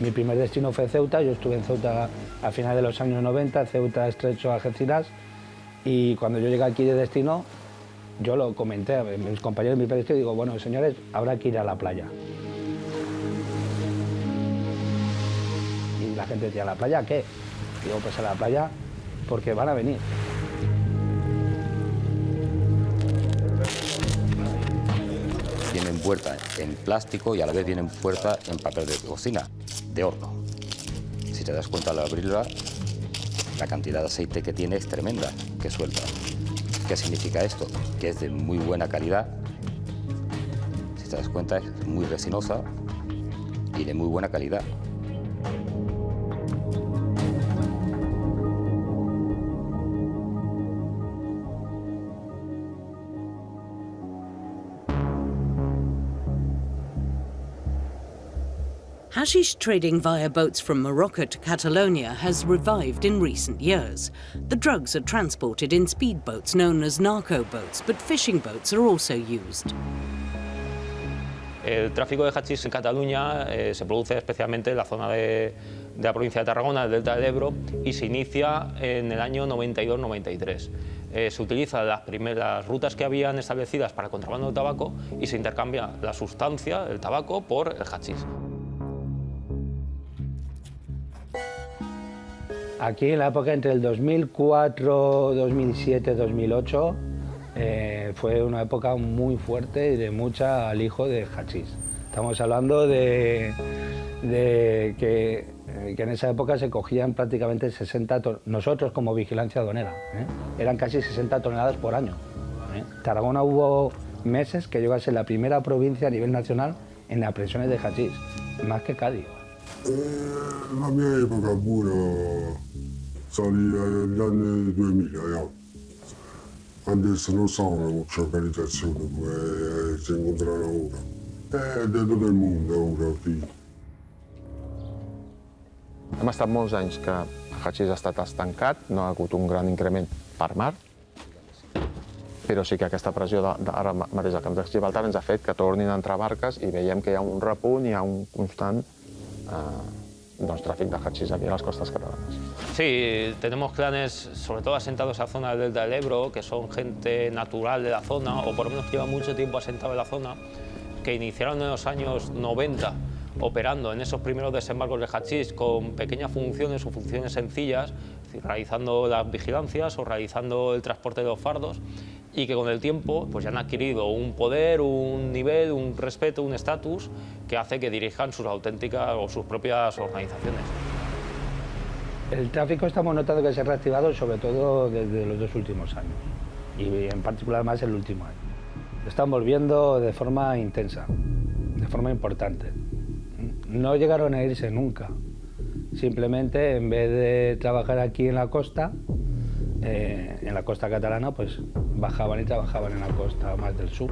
Mi primer destino fue Ceuta, yo estuve en Ceuta a finales de los años 90, Ceuta, Estrecho, Algeciras, y cuando yo llegué aquí de destino, yo lo comenté a mis compañeros de mi proyecto y digo, bueno, señores, habrá que ir a la playa. Y la gente decía, ¿a la playa qué? Digo, pues a la playa porque van a venir. Viene envuelta en plástico y a la vez viene envuelta en papel de cocina, de horno. Si te das cuenta al abrirla, la cantidad de aceite que tiene es tremenda, que suelta. ¿Qué significa esto? Que es de muy buena calidad. Si te das cuenta, es muy resinosa y de muy buena calidad. Hashish trading via boats from Morocco to Catalonia has revived in recent years. The drugs are transported in speedboats known as narco boats, but fishing boats are also used. El tráfico de hachís en Cataluña se produce especialmente en la zona de la provincia de Tarragona, del delta del Ebro, y se inicia en el año 92-93. Se utilizan las primeras rutas que habían establecidas para el contrabando de tabaco y se intercambia la sustancia, el tabaco, por el hachís. Aquí en la época entre el 2004, 2007, 2008 fue una época muy fuerte y de mucha alijo de hachís. Estamos hablando de que en esa época se cogían prácticamente 60 toneladas, nosotros como vigilancia aduanera, eran casi 60 toneladas por año. Tarragona hubo meses que llegó a ser la primera provincia a nivel nacional en apresiones de hachís, más que Cádiz. La mia epoca pure salì agli anni 2000, adesso non stavano mucha organizzazione come si incontrano ora. È de tot el mundo ora aquí. Hem estat molts anys que el hachís ha estat estancat, no ha hagut un gran increment per mar, però sí que aquesta pressió ara mateix al camp de Gibraltar ens ha fet que tornin a entrar barques i veiem que hi ha un repunt, hi ha un constant tráfico de hachís aquí en las costas catalanas. Sí, tenemos clanes, sobre todo asentados en la zona del delta del Ebro, que son gente natural de la zona, o por lo menos llevan mucho tiempo asentado en la zona, que iniciaron en los años 90 operando en esos primeros desembarcos de hachís con pequeñas funciones o funciones sencillas, es decir, realizando las vigilancias o realizando el transporte de los fardos, y que con el tiempo pues ya han adquirido un poder, un nivel, un respeto, un estatus que hace que dirijan sus auténticas o sus propias organizaciones. El tráfico estamos notando que se ha reactivado sobre todo desde los 2 últimos años y en particular más el último año. Estamos viendo de forma intensa, de forma importante. No llegaron a irse nunca, simplemente en vez de trabajar aquí en la costa catalana, pues bajaban y trabajaban en la costa más del sur.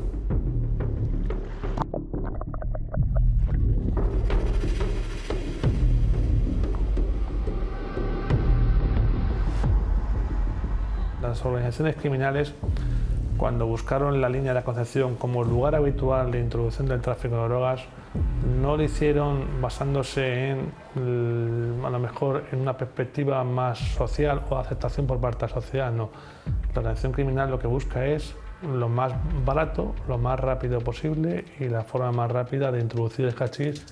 Las organizaciones criminales, cuando buscaron la línea de la Concepción como lugar habitual de introducción del tráfico de drogas, no lo hicieron basándose en, a lo mejor, en una perspectiva más social o aceptación por parte de la sociedad, no. La organización criminal lo que busca es lo más barato, lo más rápido posible y la forma más rápida de introducir el hachís.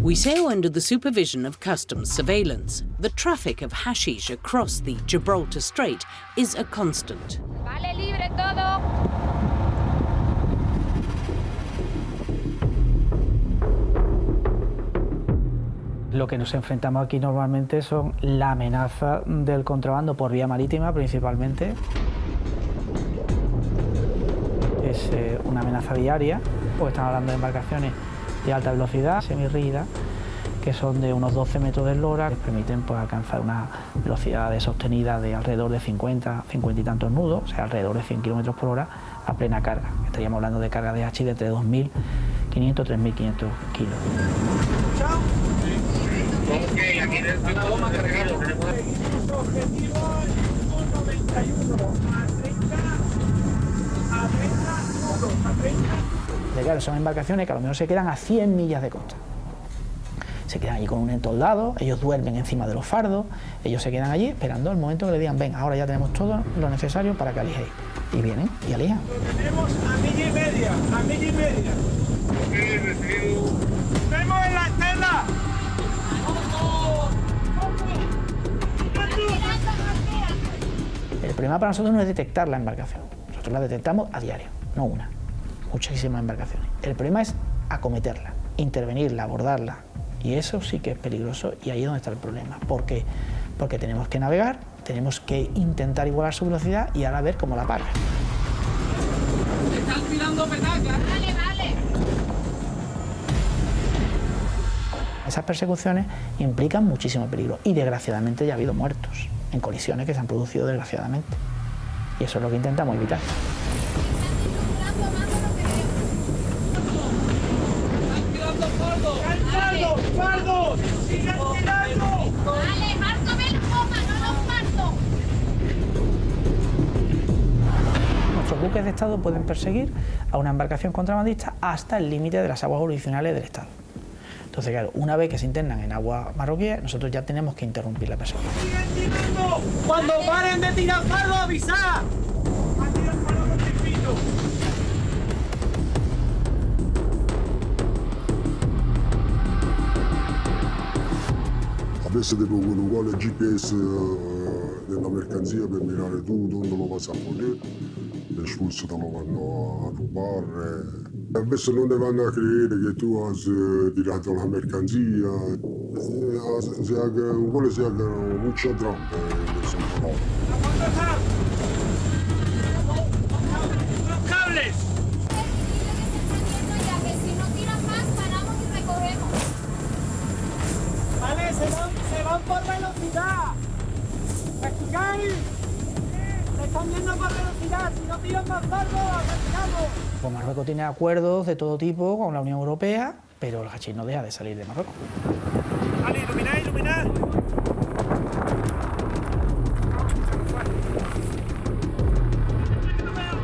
We sail under the supervision of customs surveillance. The traffic of hashish across the Gibraltar Strait is a constant. Vale, libre todo. Lo que nos enfrentamos aquí normalmente son la amenaza del contrabando por vía marítima principalmente. Es una amenaza diaria, porque estamos hablando de embarcaciones de alta velocidad, semirrígidas, que son de unos 12 metros de eslora, que permiten pues, alcanzar una velocidad sostenida de alrededor de 50 y tantos nudos, o sea, alrededor de 100 kilómetros por hora a plena carga. Estaríamos hablando de carga de hachís de entre 2.500 y 3.500 kilos. Chao. Ok, aquí tenemos una bomba cargada. Claro, son embarcaciones que a lo mejor se quedan a 100 millas de costa. Se quedan allí con un entoldado, ellos duermen encima de los fardos, ellos se quedan allí esperando el momento que le digan, ven, ahora ya tenemos todo lo necesario para que alijéis. Y vienen y alijan. Lo tenemos a milla y media, a milla y media. Sí, recibido. ¡Vemos en la estela! El problema para nosotros no es detectar la embarcación, nosotros la detectamos a diario, no una, muchísimas embarcaciones. El problema es acometerla, intervenirla, abordarla, y eso sí que es peligroso y ahí es donde está el problema. ¿Por qué? Porque tenemos que navegar, tenemos que intentar igualar su velocidad y ahora ver cómo la paga. ¡Están tirando petacas! ¡Vale, vale! Esas persecuciones implican muchísimo peligro y desgraciadamente ya ha habido muertos en colisiones que se han producido desgraciadamente. Y eso es lo que intentamos evitar. ¡Fardos! ¡Fardos! ¡Sigan tirando! Vale, márcame la copa, no los parto. Nuestros buques de Estado pueden perseguir a una embarcación contrabandista hasta el límite de las aguas jurisdiccionales del Estado. Entonces, claro, una vez que se internan en aguas marroquíes, nosotros ya tenemos que interrumpir la persecución. ¡Siguen tirando! ¡Cuando paren de tirar fardos, avisad! ¡Va a tirar fardos con chispito! A veces te pongono uguale GPS della mercanzia per mirare tu dove lo vas a poner, después te lo vanno a rubare. A veces no te van a creer que tú has tirado la mercancía. Uguale se hagan muchas trampas en ese trabajo. ¿Cuánto está? ¡Los cables! Ya que si no tiran más, paramos y recogemos. Vale, se van por velocidad. ¿Escucháis? Se están yendo por velocidad. Si no tiran más fardos, retiramos. Pues Marruecos tiene acuerdos de todo tipo con la Unión Europea, pero el hachís no deja de salir de Marruecos. Vale, iluminad, iluminad.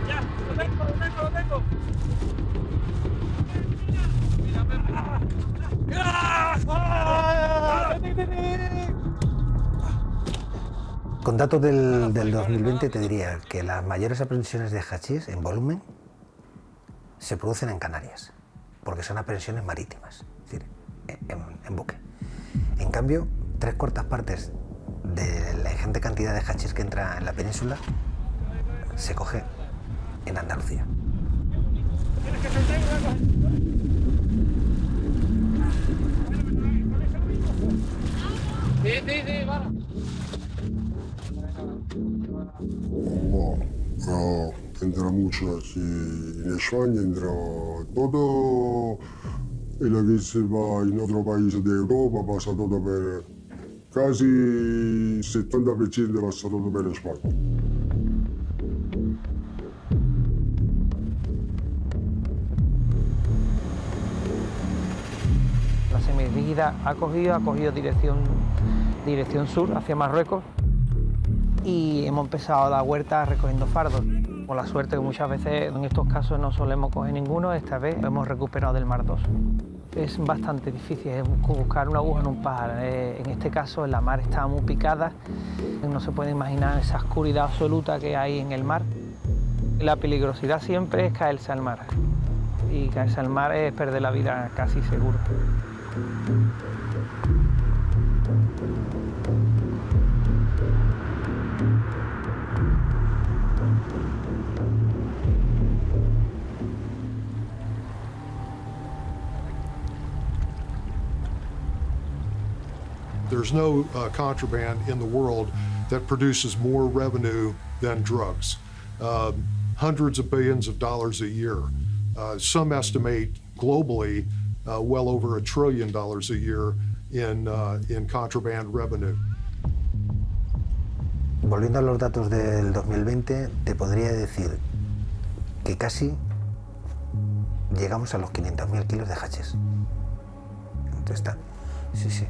Ya, lo tengo. Con datos del 2020 te diría que las mayores aprehensiones de hachís en volumen se producen en Canarias, porque son aprehensiones marítimas, es decir, en buque. En cambio, 3/4 partes de la ingente cantidad de hachís que entra en la península se coge en Andalucía. Sí, vale. Bueno, entra mucho aquí en España, entra todo, y lo que se va en otro país de Europa pasa todo por, casi 70% pasa todo por España. La semirrígida ha cogido dirección sur hacia Marruecos y hemos empezado la huerta recogiendo fardos. Con la suerte que muchas veces en estos casos no solemos coger ninguno, esta vez hemos recuperado del Mar 2. Es bastante difícil, es buscar una aguja en un pajar. En este caso la mar está muy picada, no se puede imaginar esa oscuridad absoluta que hay en el mar. La peligrosidad siempre es caerse al mar y caerse al mar es perder la vida casi seguro. There's no contraband in the world that produces more revenue than drugs. Hundreds of billions of dollars a year. Some estimate globally well over $1 trillion a year in contraband revenue. Volviendo a los datos del 2020, te podría decir que casi llegamos a los 500.000 kilos de hachís. Entonces está, sí,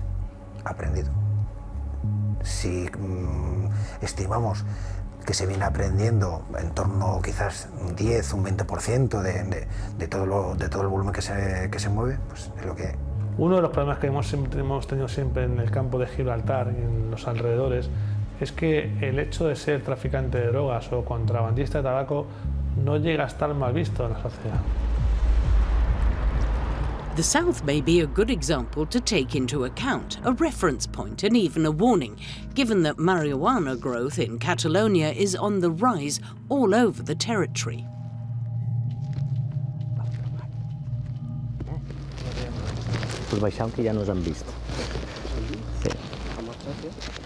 aprendido. Si estimamos que se viene aprendiendo en torno quizás un 10, un 20% de todo el volumen que se mueve, pues es lo que... Uno de los problemas que hemos tenido siempre en el campo de Gibraltar y en los alrededores es que el hecho de ser traficante de drogas o contrabandista de tabaco no llega a estar mal visto en la sociedad. The South may be a good example to take into account, a reference point and even a warning, given that marijuana growth in Catalonia is on the rise all over the territory. Pues baixant que ja no s'han vist. Sí.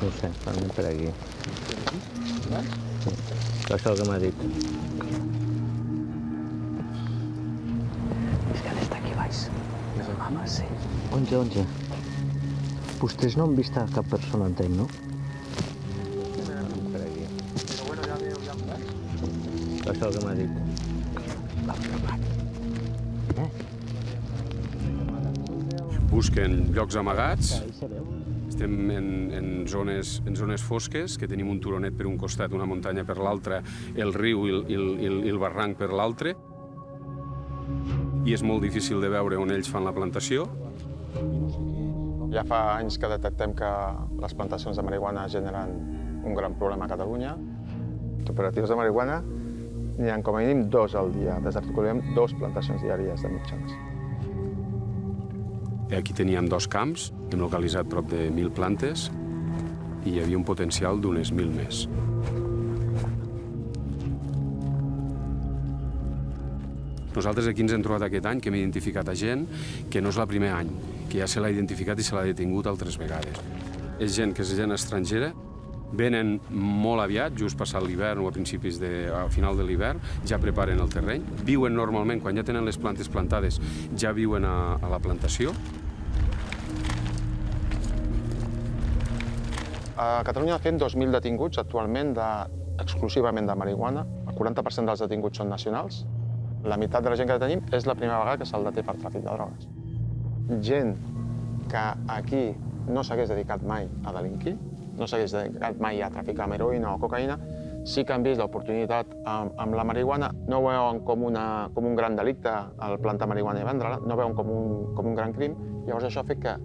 No ho sé, anem per aquí. Sí. Això és el que m'ha dit. És que està aquí baix. El mapa, sí. 11. Vostès no han vist a cap persona, entenc, no? Anem per aquí. Això és el que m'ha dit. Busquen llocs amagats, estem en zones fosques, que tenim un turonet per un costat, una muntanya per l'altre, el riu i el barranc per l'altre, i és molt difícil de veure on ells fan la plantació. Ja fa anys que detectem que les plantacions de marihuana generen un gran problema a Catalunya. Operatius de marihuana n'hi ha com a mínim 2 al dia. Desarticulem 2 plantacions diàries de mitjans. Aquí teníem 2 camps, hem localitzat prop de 1.000 plantes i hi havia un potencial d'unes 1.000 més. Nosaltres aquí ens hem trobat aquest any que hem identificat a gent que no és el primer any, que ja se l'ha identificat i se l'ha detingut altres vegades. És gent que és gent estrangera, venen molt aviat, just passat l'hivern o a final de l'hivern, ja preparen el terreny. Viuen normalment, quan ja tenen les plantes plantades, ja viuen a la plantació. A Catalunya fem 2.000 detinguts actualment exclusivament de marihuana. El 40% dels detinguts són nacionals. La meitat de la gent que tenim és la primera vegada que se'l deté per tràfic de drogues. Gent que aquí no s'hagués dedicat mai a delinquir, no s'hagués dedicat mai a traficar amb heroïna o cocaïna, sí que han vist l'oportunitat amb la marihuana, no ho veuen com un gran delicte el plantar marihuana i vendre-la, no ho veuen com un gran crim, llavors això ha fet que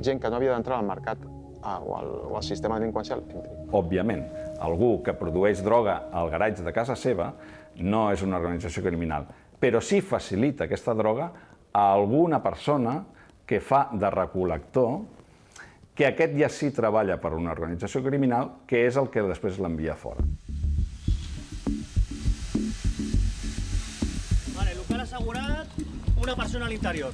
gent que no havia d'entrar al mercat o al sistema delinqüencial entri. Òbviament, algú que produeix droga al garatge de casa seva no és una organització criminal, però sí facilita aquesta droga a alguna persona que fa de recol·lector, que aquest ja sí treballa per una organització criminal, que és el que després l'envia fora. Vale, local asegurat, una persona al interior.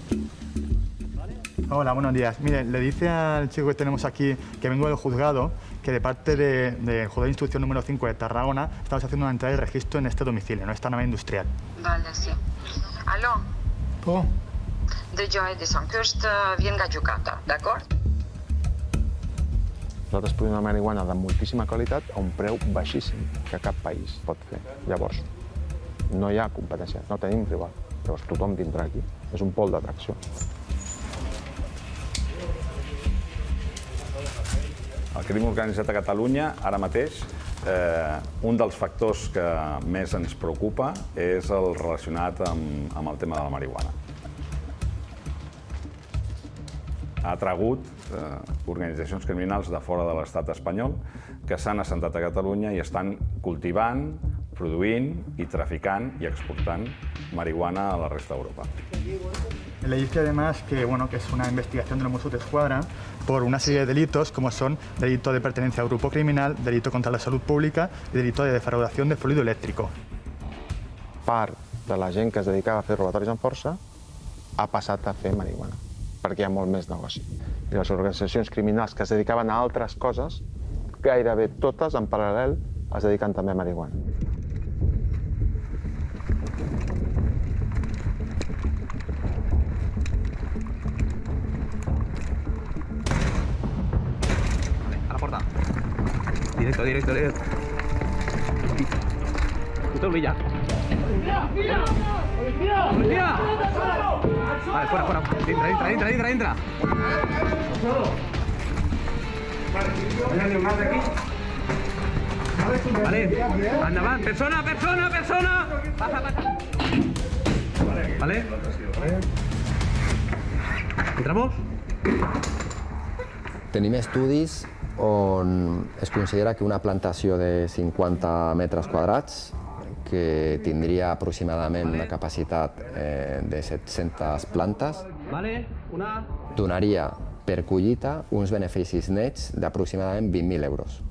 Hola, buenos días. Mire, le dice al chico que tenemos aquí que vengo del juzgado, que de parte del juzgado de instrucción número 5 de Tarragona estamos haciendo una entrada y registro en este domicilio, en esta nave industrial. Vale, sí. Aló? Oh. De Joy de Sant Just bien gallucata, d'acord? Nosaltres produïm una marihuana de moltíssima qualitat a un preu baixíssim que cap país pot fer. Llavors, no hi ha competència, no tenim rival. Llavors tothom vindrà aquí. És un pol d'atracció. El crim organitzat a Catalunya, ara mateix, un dels factors que més ens preocupa és el relacionat amb el tema de la marihuana. Ha atragut organitzacions criminals de fora de l'estat espanyol que s'han assentat a Catalunya i estan cultivant, produint i traficant i exportant marihuana a la resta d'Europa. Le dice además que es una investigación de los Mossos d'Esquadra por una serie de delitos como son delito de pertenencia a grupo criminal, delito contra la salud pública y delito de defraudación de fluido elèctrico. Part de la gent que es dedicava a fer robatoris amb força ha passat a fer marihuana, perquè hi ha molt més negoci. I les organitzacions criminals que es dedicaven a altres coses, gairebé totes en paral·lel es dediquen també a marihuana. Directo. Puto brilla. ¡Policía! Vale, fuera. Entra. Vale, ¿hay alguien más de aquí? Vale, endavant, persona! Passa! Vale? Entramos? Tenim estudis on es considera que una plantació de 50 metres quadrats, que tindria aproximadament una capacitat de 700 plantes, donaria per collita uns beneficis nets d'aproximadament 20.000 euros.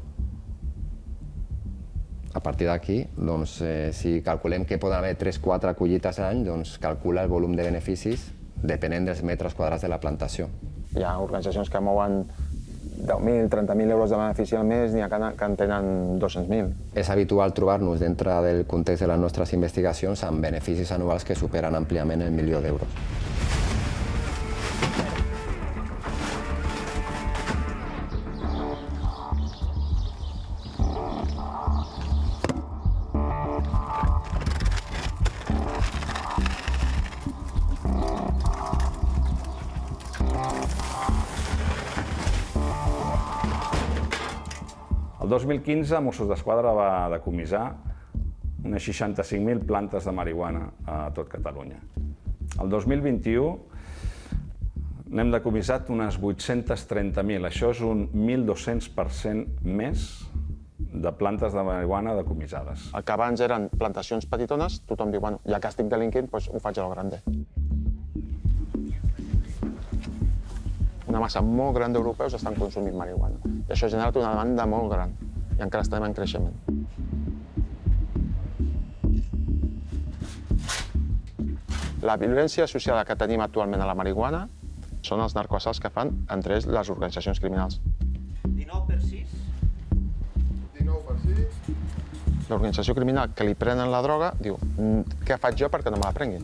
A partir d'aquí, doncs, si calculem que poden haver 3-4 collites a l'any, doncs calcula el volum de beneficis depenent dels metres quadrats de la plantació. Hi ha organitzacions que mouen 10.000, 30.000 euros de benefici al mes, n'hi ha que en tenen 200.000. És habitual trobar-nos dintre del context de les nostres investigacions amb beneficis anuals que superen àmpliament el 1.000.000 d'euros. El 2015, Mossos d'Esquadra va decomissar unes 65.000 plantes de marihuana a tot Catalunya. El 2021 n'hem decomissat unes 830.000. Això és un 1.200% més de plantes de marihuana decomissades. El que abans eren plantacions petitones, tothom diu, bueno, ja que estic delinquint, doncs ho faig a lo grande. Una massa molt gran d'europeus estan consumint marihuana. I això ha generat una demanda molt gran, i encara estem en creixement. La violència associada que tenim actualment a la marihuana són els narcoassalts que fan, entre ells, les organitzacions criminals. 19 per 6. 19 per 6. L'organització criminal que li prenen la droga diu, què faig jo perquè no me la prenguin?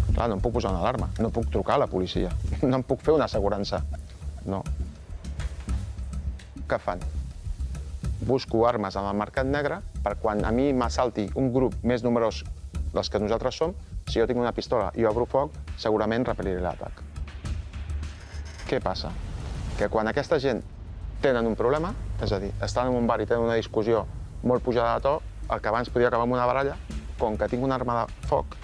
Clar, no em puc posar una alarma, no puc trucar a la policia, no em puc fer una assegurança. No. Què fan? Busco armes en el mercat negre per quan a mi m'assalti un grup més numerós dels que nosaltres som, si jo tinc una pistola i obro foc, segurament repel·liré l'atac. Què passa? Que quan aquesta gent tenen un problema, és a dir, estan en un bar i tenen una discussió molt pujada de to, el que abans podia acabar amb una baralla, com que tinc una arma de foc,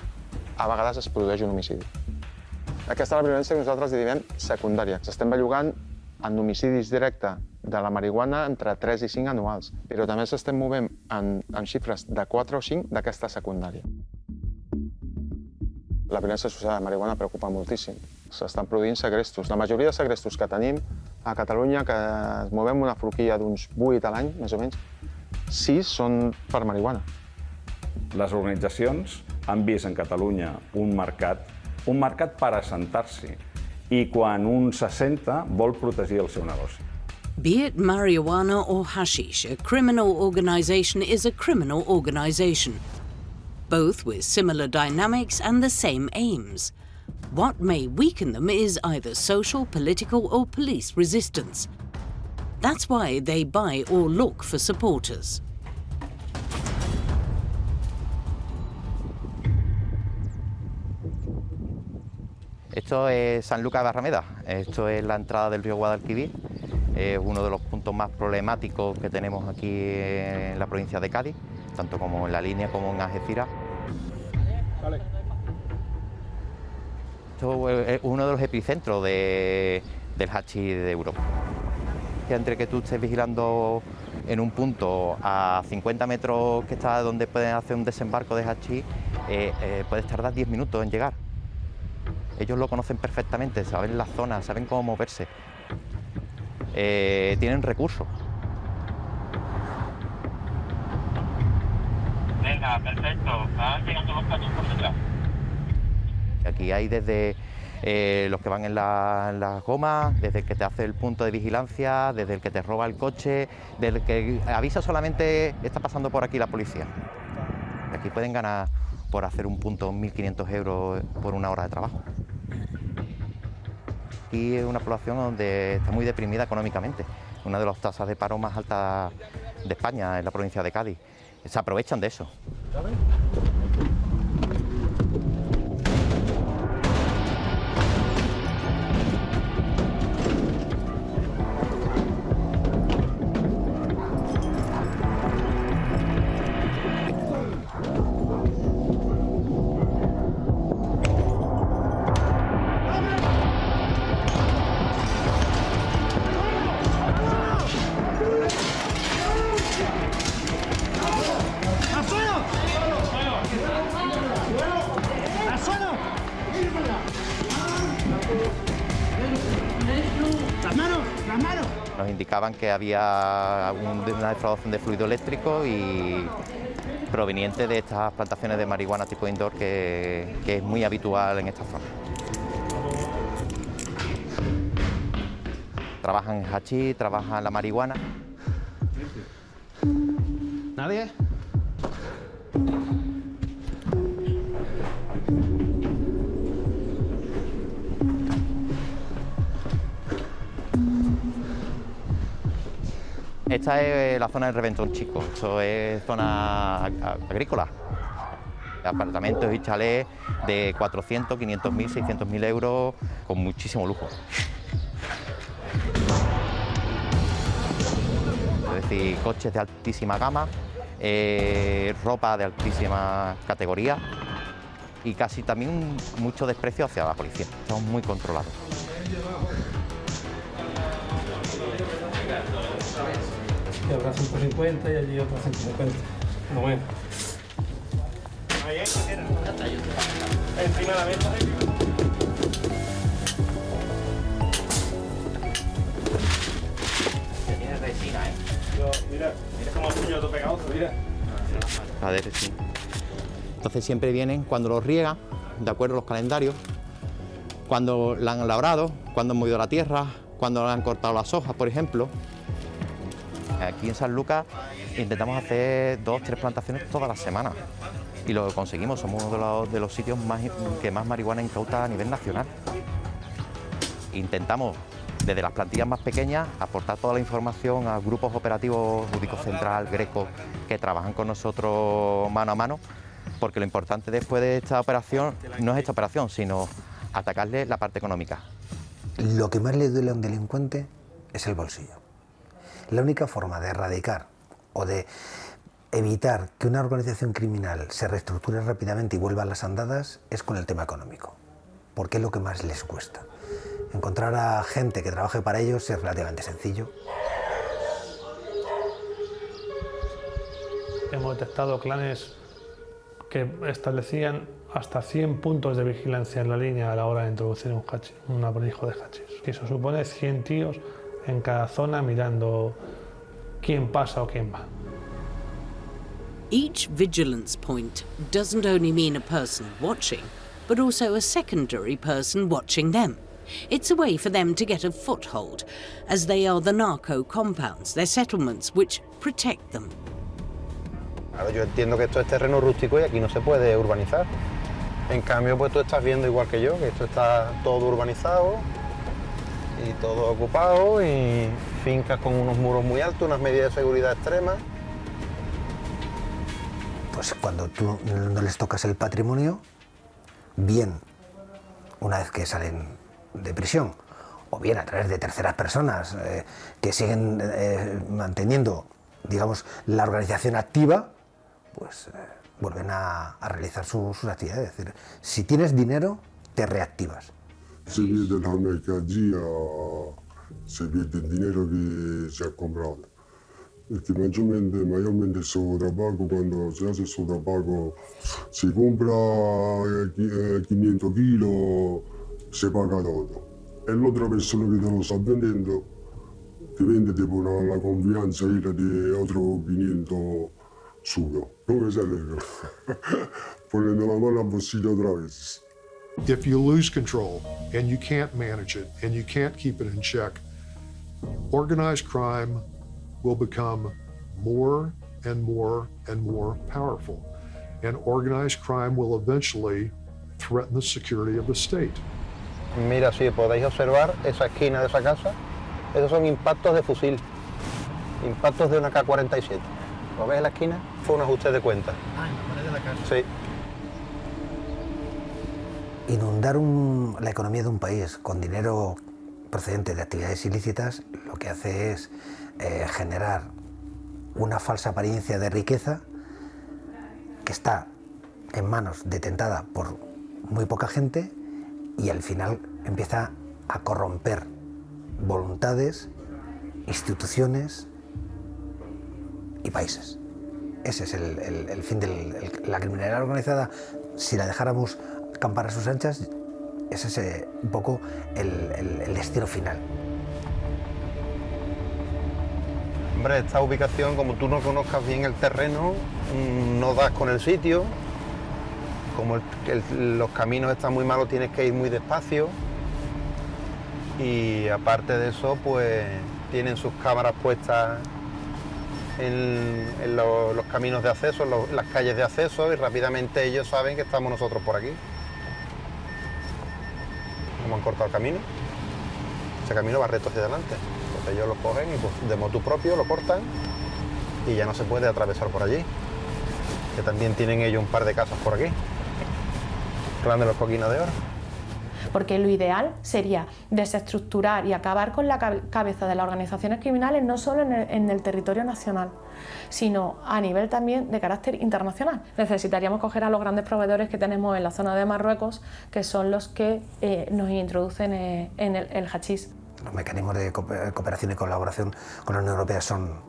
a vegades es produeix un homicidi. Aquesta és la violència que nosaltres diem secundària. S'estem bellugant en homicidis directes de la marihuana entre 3 i 5 anuals, però també s'estem movent en xifres de 4 o 5 d'aquesta secundària. La violència associada a la marihuana preocupa moltíssim. S'estan produint segrestos. La majoria de segrestos que tenim a Catalunya, que es movem una forquilla d'uns 8 a l'any, més o menys, 6 són per marihuana. Les organitzacions han vist en Catalunya un mercat per assentar-s'hi, i quan un s'assenta vol protegir el seu negoci. Be it marijuana or hashish, a criminal organization is a criminal organization, both with similar dynamics and the same aims. What may weaken them is either social, political, or police resistance. That's why they buy or look for supporters. Esto es San Lucas de Barrameda, esto es la entrada del río Guadalquivir, es uno de los puntos más problemáticos que tenemos aquí en la provincia de Cádiz, tanto como en la línea como en Algeciras. Esto es uno de los epicentros del hachís de Europa. Entre que tú estés vigilando en un punto a 50 metros que está donde pueden hacer un desembarco de hachís, puedes tardar 10 minutos en llegar. Ellos lo conocen perfectamente, saben la zona, saben cómo moverse. Tienen recursos. Venga, perfecto. Van llegando los camiones por detrás. Aquí hay desde los que van en las gomas, desde el que te hace el punto de vigilancia, desde el que te roba el coche, desde el que avisa solamente está pasando por aquí la policía. Aquí pueden ganar por hacer un punto 1.500 euros por una hora de trabajo. Aquí es una población donde está muy deprimida económicamente, una de las tasas de paro más altas de España, en la provincia de Cádiz. Se aprovechan de eso. ¡Las manos! ¡Las manos! Nos indicaban que había una defraudación de fluido eléctrico y proveniente de estas plantaciones de marihuana tipo indoor que es muy habitual en esta zona. Trabajan en hachís, trabajan la marihuana. ¿Nadie? Esta es la zona del Reventón Chico, esto es zona agrícola. Apartamentos y chalés de 400, 500.000, 600.000 euros con muchísimo lujo. Es decir, coches de altísima gama, ropa de altísima categoría y casi también mucho desprecio hacia la policía. Estamos muy controlados. Y habrá 150 y allí otros 150. No, bueno. Ahí, encima de la mesa. Tiene resina, Mira cómo el puño todo pegado, mira. La de resina. Entonces siempre vienen cuando los riegan, de acuerdo a los calendarios, cuando la han labrado, cuando han movido la tierra, cuando le han cortado las hojas, por ejemplo. Aquí en San Lucas intentamos hacer 2 o 3 plantaciones todas las semanas y lo conseguimos, somos uno de los sitios que más marihuana incauta a nivel nacional. Intentamos, desde las plantillas más pequeñas, aportar toda la información a grupos operativos Judico Central, Greco, que trabajan con nosotros mano a mano, porque lo importante después de esta operación no es esta operación, sino atacarle la parte económica. Lo que más le duele a un delincuente es el bolsillo. La única forma de erradicar o de evitar que una organización criminal se reestructure rápidamente y vuelva a las andadas es con el tema económico, porque es lo que más les cuesta. Encontrar a gente que trabaje para ellos es relativamente sencillo. Hemos detectado clanes que establecían hasta 100 puntos de vigilancia en la línea a la hora de introducir un abrigo de hachís. Y eso supone 100 tíos en cada zona mirando quién pasa o quién va. Each vigilance point doesn't only mean a person watching, but also a secondary person watching them. It's a way for them to get a foothold, as they are the narco compounds, their settlements, which protect them. Claro, yo entiendo que esto es terreno rústico y aquí no se puede urbanizar. En cambio, pues tú estás viendo igual que yo, que esto está todo urbanizado y todo ocupado y fincas con unos muros muy altos, unas medidas de seguridad extremas. Pues cuando tú no les tocas el patrimonio, bien una vez que salen de prisión, o bien a través de terceras personas que siguen manteniendo, digamos, la organización activa, pues vuelven a realizar sus actividades. Es decir, si tienes dinero, te reactivas. Se pierde la mercancía, se pierde el dinero que se ha comprado. Perché mayormente il sovrappago, quando si hace il sovrappago, si compra 500 kg, si paga tutto. E l'altra persona che te lo sta vendendo, ti vende tipo la confianza di altro 500 sugo. Come se dico? Ponendo la mano a bolsillo otra vez. If you lose control and you can't manage it and you can't keep it in check, organized crime will become more and more and more powerful. And organized crime will eventually threaten the security of the state. Mira, si podéis observar esa esquina de esa casa, esos son impactos de fusil, impactos de una K-47. ¿Lo ves en la esquina? Fue un ajuste de cuenta. Ah, en la pared de la casa. Sí. Inundar la economía de un país con dinero procedente de actividades ilícitas lo que hace es generar una falsa apariencia de riqueza que está en manos detentada por muy poca gente y al final empieza a corromper voluntades, instituciones y países. Ese es el fin de la criminalidad organizada. Si la dejáramos acampar a sus anchas, Ese es un poco el destino final. Hombre, esta ubicación, como tú no conozcas bien el terreno, no das con el sitio. Como los caminos están muy malos, tienes que ir muy despacio. Y aparte de eso, pues tienen sus cámaras puestas en los caminos de acceso, en las calles de acceso, y rápidamente ellos saben que estamos nosotros por aquí. Como han cortado el camino, ese camino va recto hacia adelante. Entonces ellos lo cogen y pues, de motu propio lo cortan y ya no se puede atravesar por allí. Que también tienen ellos un par de casas por aquí. Clan de los Coquinas de Oro. Porque lo ideal sería desestructurar y acabar con la cabeza de las organizaciones criminales no solo en el territorio nacional, sino a nivel también de carácter internacional. Necesitaríamos coger a los grandes proveedores que tenemos en la zona de Marruecos, que son los que nos introducen en el hachís. Los mecanismos de cooperación y colaboración con la Unión Europea son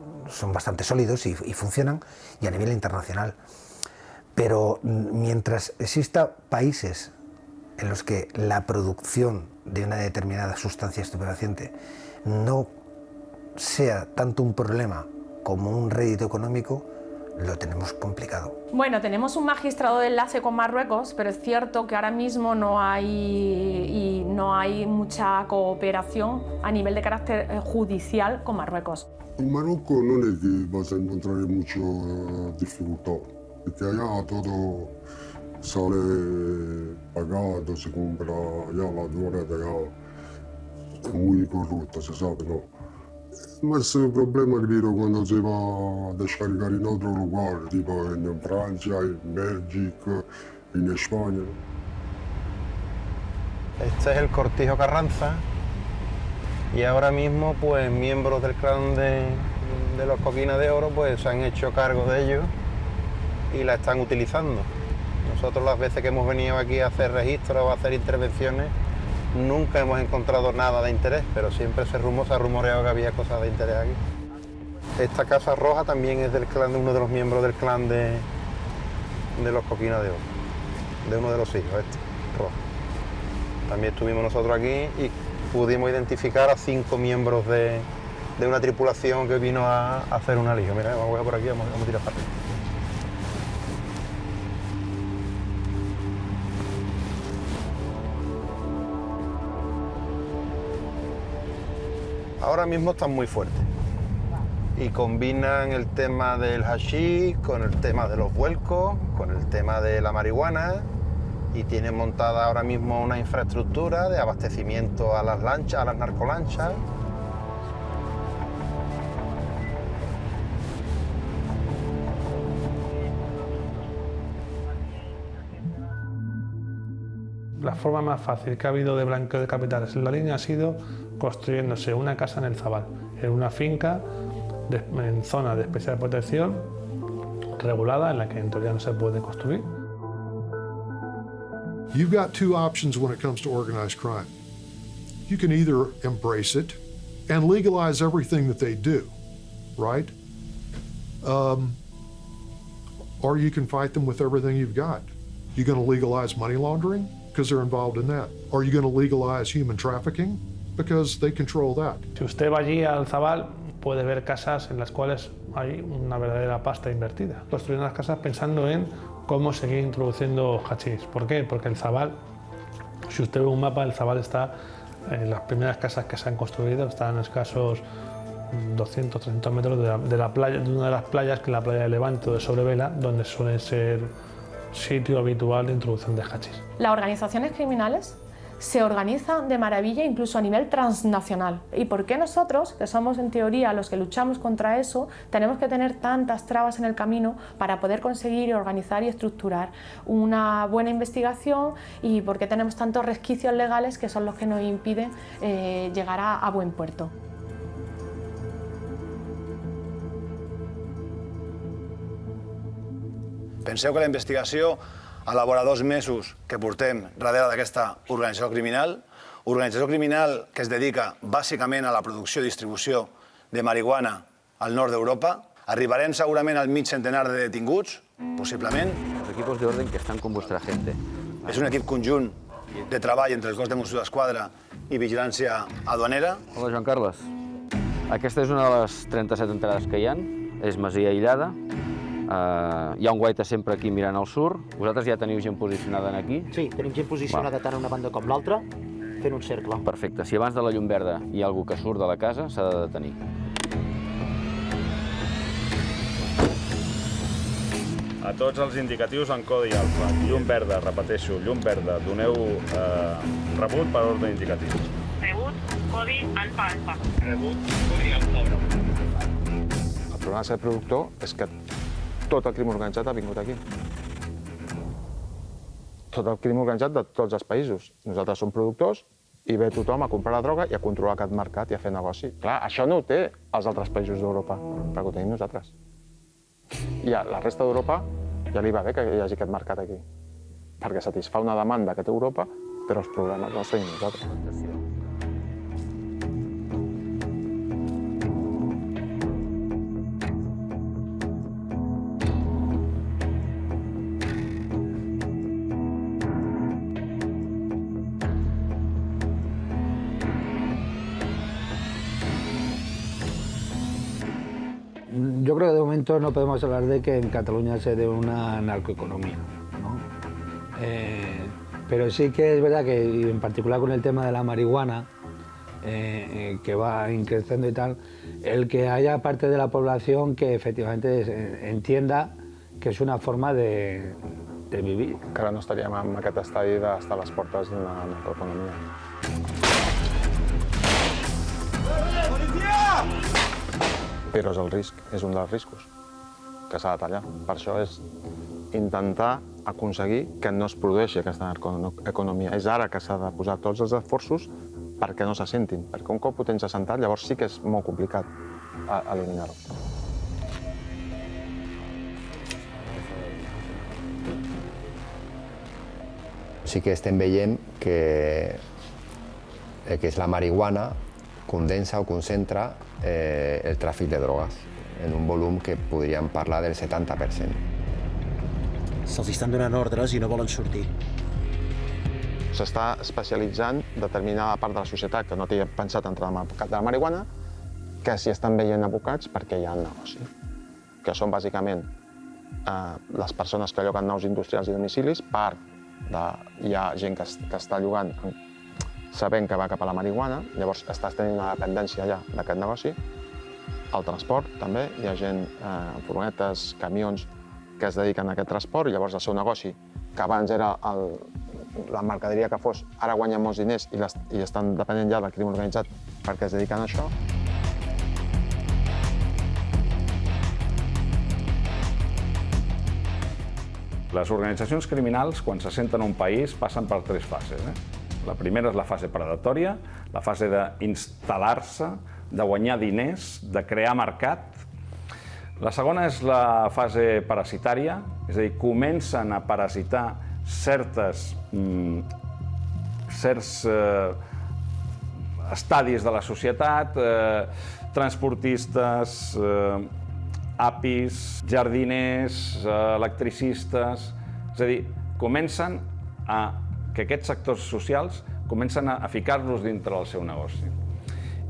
bastante sólidos y funcionan, y a nivel internacional. Pero mientras exista países en los que la producción de una determinada sustancia estupefaciente no sea tanto un problema como un rédito económico, lo tenemos complicado. Bueno, tenemos un magistrado de enlace con Marruecos, pero es cierto que ahora mismo no hay mucha cooperación a nivel de carácter judicial con Marruecos. En Marruecos no es que vas a encontrar mucha dificultad, porque allá todo sale pagado, se compra allá, la aduana de allá muy corrupta, se sabe, ¿no? Más el problema creo cuando se va a descargar en otro lugar, tipo en Francia, en Bélgica, en España. Este es el Cortijo Carranza y ahora mismo pues miembros del clan de los Coquinas de Oro pues se han hecho cargo de ellos y la están utilizando. Nosotros las veces que hemos venido aquí a hacer registros o a hacer intervenciones nunca hemos encontrado nada de interés, pero siempre se ha rumoreado que había cosas de interés aquí. Esta casa roja también es del clan de uno de los miembros del clan de los Coquinas de Oro, de uno de los hijos, rojo. También estuvimos nosotros aquí y pudimos identificar a 5 miembros de una tripulación que vino a hacer un alijo. Mira, vamos a por aquí, vamos a tirar para arriba. Ahora mismo están muy fuertes y combinan el tema del hachís con el tema de los vuelcos, con el tema de la marihuana, y tienen montada ahora mismo una infraestructura de abastecimiento a las lanchas, a las narcolanchas. La forma más fácil que ha habido de blanqueo de capitales en la línea ha sido construyéndose una casa en el Zabal, en una finca en zona de especial protección regulada en la que en teoría no se puede construir. You've got two options when it comes to organized crime. You can either embrace it and legalize everything that they do, right? Or you can fight them with everything you've got. You going to legalize money laundering? Because they're involved in that. Are you going to legalize human trafficking? Because they control that. Si usted va allí al Zabal, puede ver casas en las cuales hay una verdadera pasta invertida. Construyen las casas pensando en cómo seguir introduciendo hachís. ¿Por qué? Porque el Zabal, si usted ve un mapa, el Zabal está en las primeras casas que se han construido, están a escasos 200, 300 metros de la playa, de una de las playas, que es la playa de Levante o de Sobrevela, donde suele ser sitio habitual de introducción de hachís. Las organizaciones criminales se organizan de maravilla incluso a nivel transnacional. ¿Y por qué nosotros, que somos en teoría los que luchamos contra eso, tenemos que tener tantas trabas en el camino para poder conseguir organizar y estructurar una buena investigación? ¿Y por qué tenemos tantos resquicios legales que son los que nos impiden llegar a buen puerto? Penseu que la investigació elabora 2 mesos que portem darrere d'aquesta organització criminal que es dedica bàsicament a la producció i distribució de marihuana al nord d'Europa. Arribarem segurament al mig centenar de detinguts, possiblement. Los equipos de orden que están con vuestra gente. És un equip conjunt de treball entre el cos de Mossos d'Esquadra i vigilància aduanera. Hola, Joan Carles. Aquesta és una de les 37 entrades que hi ha. És masia aïllada. Hi ha un guaita sempre aquí mirant al sur. Vosaltres ja teniu gent posicionada aquí? Sí, tenim gent posicionada tant a una banda com l'altra, fent un cercle. Perfecte. Si abans de la llum verda hi ha algú que surt de la casa, s'ha de detenir. A tots els indicatius en codi alfa. Llum verda, repeteixo, llum verda. Doneu rebut per ordre indicatiu. Rebut, codi, alfa, alfa. Rebut, codi, alfa, alfa. El problema de ser productor és que tot el crim organitzat ha vingut aquí. Tot el crim organitzat de tots els països. Nosaltres som productors i ve tothom a comprar la droga i a controlar aquest mercat i a fer negoci. Clar, això no ho té els altres països d'Europa, perquè ho tenim nosaltres. I a la resta d'Europa ja li va bé que hi hagi aquest mercat aquí, perquè satisfà una demanda que té Europa, però els problemes no els tenim nosaltres. Yo creo que de momento no podemos hablar de que en Cataluña se dé una narcoeconomía, ¿no? Pero sí que es verdad que, en particular con el tema de la marihuana, que va increciendo y tal, el que haya parte de la población que efectivamente entienda que és una forma de vivir. Encara no estaríem en aquest estadi d'estar a les portes d'una narcoeconomia. Però és el risc, és un dels riscos que s'ha de tallar. Per això és intentar aconseguir que no es produeixi aquesta narcoeconomia. És ara que s'ha de posar tots els esforços perquè no se sentin, perquè un cop ho tens assentat, llavors sí que és molt complicat eliminar-ho. Sí que estem veient que és la marihuana condensa o concentra el tràfic de drogues en un volum que podríem parlar del 70%. Se'ls estan donant ordres i no volen sortir. S'està especialitzant determinada part de la societat que no té pensat entrar en el mercat de la marihuana, que s'hi estan veient abocats perquè hi ha negoci, que són bàsicament les persones que lloguen naus industrials i domicilis, hi ha gent que està llogant sabent que va cap a la marihuana, llavors estàs tenint una dependència ja d'aquest negoci. El transport, també, hi ha gent amb furgonetes, camions, que es dediquen a aquest transport, i llavors el seu negoci, que abans era la mercaderia que fos, ara guanyen molts diners i estan depenent ja del crim organitzat perquè es dediquen a això. Les organitzacions criminals, quan s'assenten a un país, passen per 3 fases. La primera és la fase predatòria, la fase d'instal·lar-se, de guanyar diners, de crear mercat. La segona és la fase parasitària, és a dir, comencen a parasitar certs estadis de la societat, transportistes, apis, jardiners, electricistes. És a dir, comencen que aquests sectors socials comencen a ficar-los dintre del seu negoci.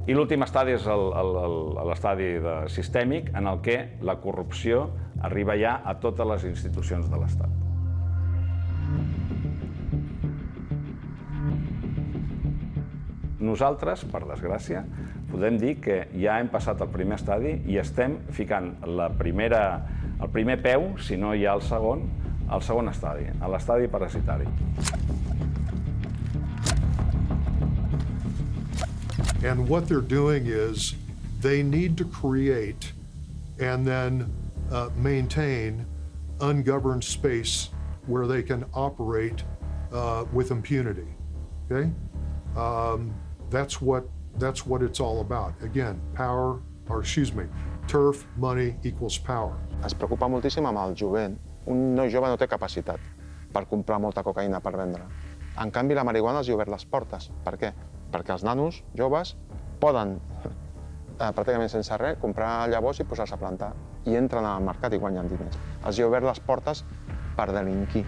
I l'últim estadi és l'estadi sistèmic, en el que la corrupció arriba ja a totes les institucions de l'Estat. Nosaltres, per desgràcia, podem dir que ja hem passat el primer estadi i estem ficant el primer peu, si no hi ha el segon estadi, a l'estadi parasitari. And what they're doing is they need to create and then maintain ungoverned space where they can operate with impunity. Okay? That's what it's all about. Again, turf, money equals power. Es preocupa moltíssim amb el jovent. Un noi jove no té capacitat per comprar molta cocaïna per vendre. En canvi, la marihuana els ha obert les portes. Per què? Perquè els nanos joves poden, pràcticament sense res, comprar llavors i posar-se a plantar. I entren al mercat i guanyen diners. Els ha obert les portes per delinquir.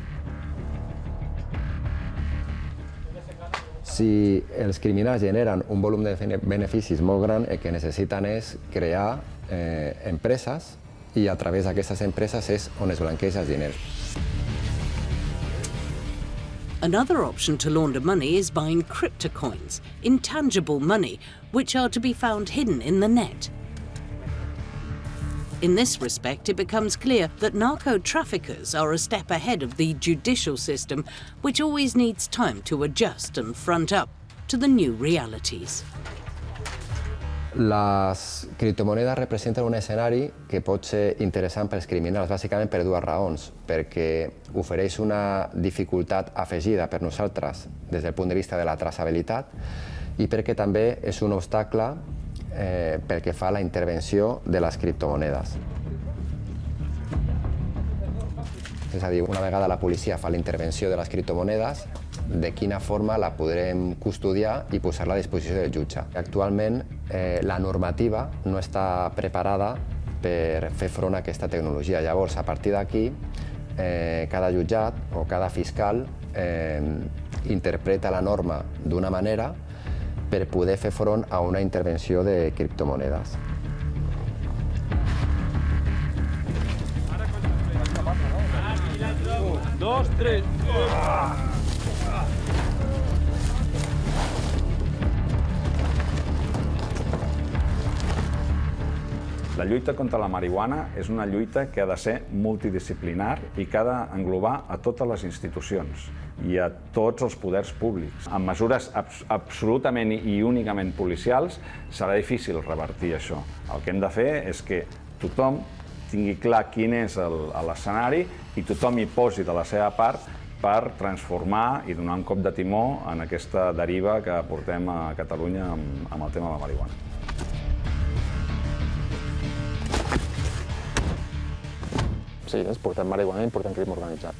Si els criminals generen un volum de beneficis molt gran, el que necessiten és crear empreses i a través d'aquestes empreses és on es blanqueja els diners. Another option to launder money is buying cryptocoins, intangible money, which are to be found hidden in the net. In this respect, it becomes clear that narco-traffickers are a step ahead of the judicial system, which always needs time to adjust and front up to the new realities. Les criptomonedes representen un escenari que pot ser interessant pels criminals, bàsicament per dues raons. Perquè ofereix una dificultat afegida per nosaltres des del punt de vista de la traçabilitat i perquè també és un obstacle pel que fa a la intervenció de les criptomonedes. És a dir, una vegada la policia fa la intervenció de les criptomonedes, de quina forma la podrem custodiar i posar-la a disposició del jutge. Actualment, la normativa no està preparada per fer front a aquesta tecnologia. Llavors, a partir d'aquí, cada jutjat o cada fiscal interpreta la norma d'una manera per poder fer front a una intervenció de criptomonedes. Dos, tres. La lluita contra la marihuana és una lluita que ha de ser multidisciplinar i que ha d'englobar a totes les institucions i a tots els poders públics. Amb mesures absolutament i únicament policials serà difícil revertir això. El que hem de fer és que tothom tingui clar quin és l'escenari i tothom hi posi de la seva part per transformar i donar un cop de timó en aquesta deriva que portem a Catalunya amb el tema de la marihuana. Sí, portem marihuana i portem crim organitzat.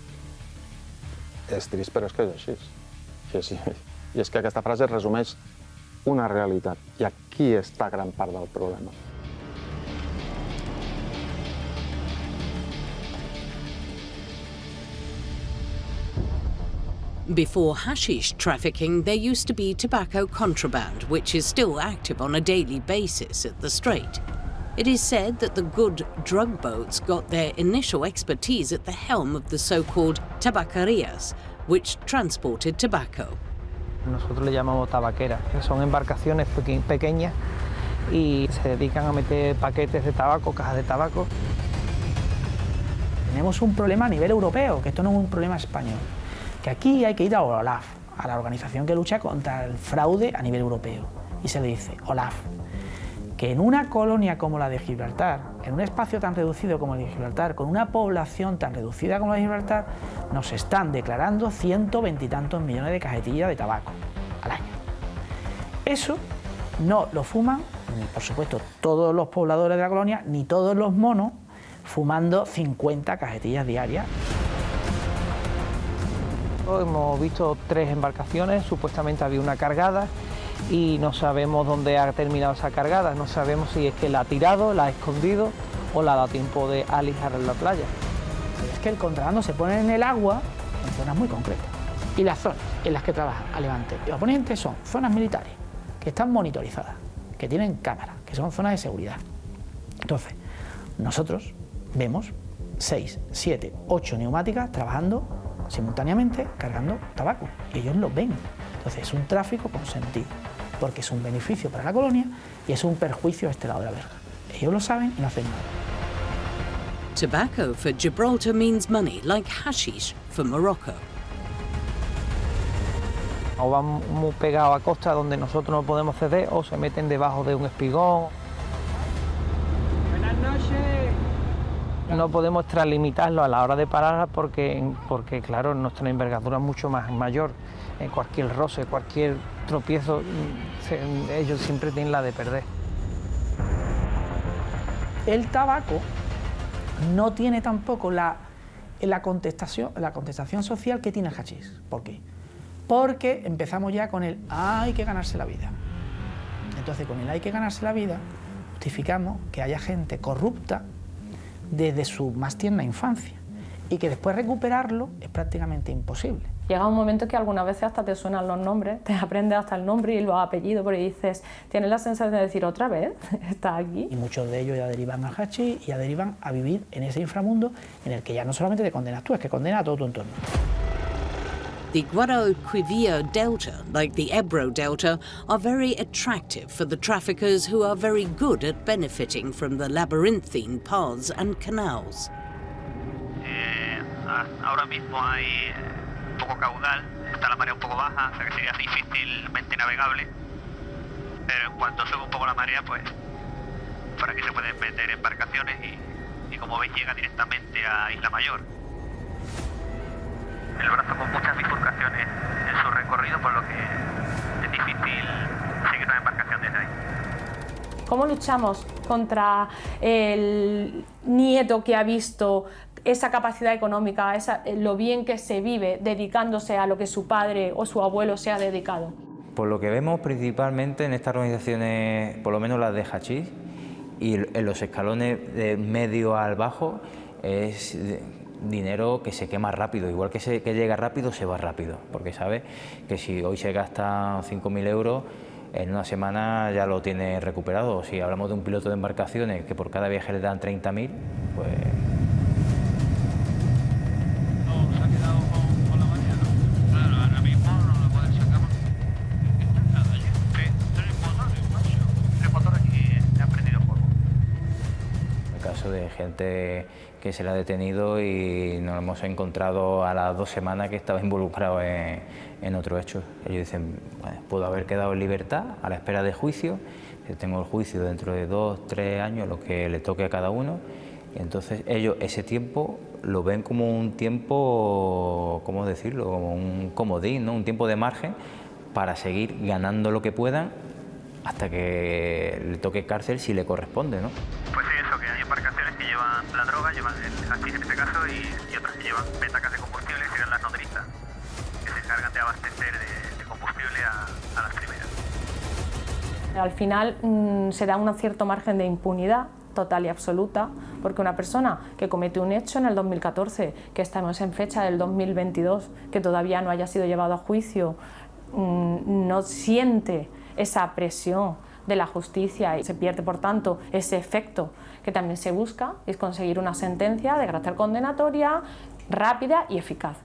És trist, però és que és així. I és que aquesta frase resumeix una realitat. I aquí està gran part del problema. Before hashish trafficking, there used to be tobacco contraband, which is still active on a daily basis at the Strait. It is said that the good drug boats got their initial expertise at the helm of the so-called tabaquerías, which transported tobacco. Nosotros le llamamos tabaqueras, que son embarcaciones pequeñas y se dedican a meter paquetes de tabaco, cajas de tabaco. Tenemos un problema a nivel europeo, que esto no es un problema español, que aquí hay que ir a OLAF, a la organización que lucha contra el fraude a nivel europeo, y se le dice, OLAF, que en una colonia como la de Gibraltar, en un espacio tan reducido como el de Gibraltar, con una población tan reducida como la de Gibraltar, nos están declarando 120 y tantos millones de cajetillas de tabaco al año. Eso no lo fuman, ni por supuesto todos los pobladores de la colonia, ni todos los monos fumando 50 cajetillas diarias. Hemos visto 3 embarcaciones, supuestamente había una cargada, y no sabemos dónde ha terminado esa cargada, no sabemos si es que la ha tirado, la ha escondido o la ha dado tiempo de alisar en la playa. Es que el contrabando se pone en el agua en zonas muy concretas y las zonas en las que trabaja Alevante y Oponente son zonas militares que están monitorizadas, que tienen cámaras, que son zonas de seguridad. Entonces, nosotros vemos 6, 7, 8 neumáticas trabajando simultáneamente cargando tabaco y ellos lo ven. Entonces es un tráfico con sentido, porque es un beneficio para la colonia y es un perjuicio a este lado de la verga. Ellos lo saben y no hacen nada. Tobacco for Gibraltar means money, like hashish for Morocco. O van muy pegados a costa donde nosotros no podemos ceder o se meten debajo de un espigón. Buenas noches. No podemos extralimitarlo a la hora de parar porque claro, nuestra envergadura es mucho más mayor. Cualquier roce, cualquier tropiezo, ellos siempre tienen la de perder. El tabaco no tiene tampoco la contestación social que tiene el hachís. ¿Por qué? Porque empezamos ya con el hay que ganarse la vida. Entonces, con el hay que ganarse la vida, justificamos que haya gente corrupta desde su más tierna infancia y que después recuperarlo es prácticamente imposible. Llega un momento que algunas veces hasta te suenan los nombres, te aprendes hasta el nombre y los apellidos, porque dices, tienes la sensación de decir, ¿otra vez? ¿Está aquí? Y muchos de ellos ya derivan al hachís y ya derivan a vivir en ese inframundo en el que ya no solamente te condenas tú, es que condena a todo tu entorno. The Guadalquivir Delta, like the Ebro Delta, are very attractive for the traffickers who are very good at benefiting from the labyrinthine paths and canals. Ahora mismo hay poco caudal, está la marea un poco baja, o sea que sería difícilmente navegable, pero en cuanto sube un poco la marea, pues por aquí se pueden meter embarcaciones y como veis llega directamente a Isla Mayor. El brazo con muchas bifurcaciones en su recorrido, por lo que es difícil seguir una embarcación desde ahí. ¿Cómo luchamos contra el nieto que ha visto esa capacidad económica, lo bien que se vive dedicándose a lo que su padre o su abuelo se ha dedicado? Por lo que vemos principalmente en estas organizaciones, por lo menos las de hachís, y en los escalones de medio al bajo, es dinero que se quema rápido, igual que llega rápido, se va rápido, porque sabe que si hoy se gasta 5.000 euros, en una semana ya lo tiene recuperado. Si hablamos de un piloto de embarcaciones que por cada viaje le dan 30.000, pues... ¿Se ha quedado con la marea? Claro, ahora mismo no lo pueden sacar. Tres motores y se han prendido fuego. El caso de gente que se le ha detenido y nos hemos encontrado a las 2 semanas que estaba involucrado en otro hecho. Ellos dicen, bueno, puedo haber quedado en libertad a la espera de juicio, que tengo el juicio dentro de 2, 3 años, lo que le toque a cada uno, y entonces ellos ese tiempo lo ven como un tiempo, ¿cómo decirlo?, como un comodín, ¿no?, un tiempo de margen para seguir ganando lo que puedan hasta que le toque cárcel si le corresponde, ¿no? Pues sí, eso, que hay embarcaciones que llevan la droga, llevan el hachís en este caso, y otras que llevan petacas de combustible, que serán las nodrizas, que se encargan de abastecer de combustible a las primeras. Al final se da un cierto margen de impunidad total y absoluta, porque una persona que comete un hecho en el 2014, que estamos en fecha del 2022, que todavía no haya sido llevado a juicio, no siente esa presión de la justicia y se pierde, por tanto, ese efecto que también se busca, es conseguir una sentencia de carácter condenatoria, rápida y eficaz.